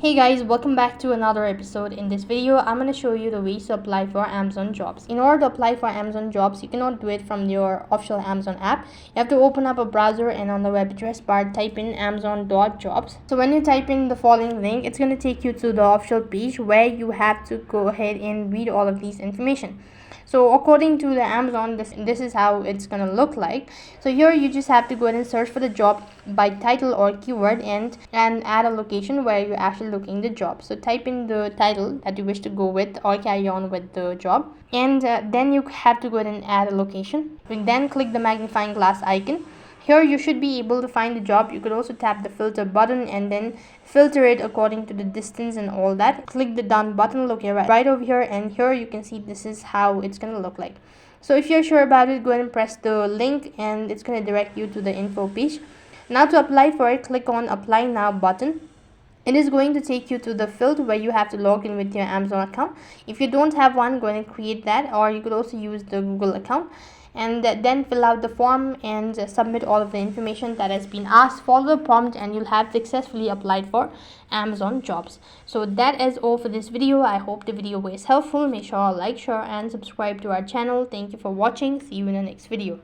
Hey guys, welcome back to another episode. In this video, I'm going to show you the ways to apply for Amazon jobs. In order to apply for Amazon jobs, you cannot do it from your official Amazon app. You have to open up a browser and on the web address bar type in amazon.jobs. So when you type in the following link, it's going to take you to the official page where you have to go ahead and read all of these information. So according to the Amazon, this is how it's gonna look like. So here you just have to go ahead and search for the job by title or keyword and add a location where you're actually looking the job. So type in the title that you wish to go with or carry on with the job, and then you have to go ahead and add a location. And then click the magnifying glass icon. Here you should be able to find the job. You could also tap the filter button and then filter it according to the distance and all that. Click the done button, look here, right over here, and here you can see this is how it's gonna look like. So if you're sure about it, go ahead and press the link and it's gonna direct you to the info page. Now to apply for it, click on apply now button. It is going to take you to the field where you have to log in with your Amazon account. If you don't have one, go ahead and create that, or you could also use the Google account, and then fill out the form and submit all of the information that has been asked. Follow the prompt and you'll have successfully applied for Amazon jobs. So that is all for this video. I hope the video was helpful. Make sure to like, share and subscribe to our channel. Thank you for watching. See you in the next video.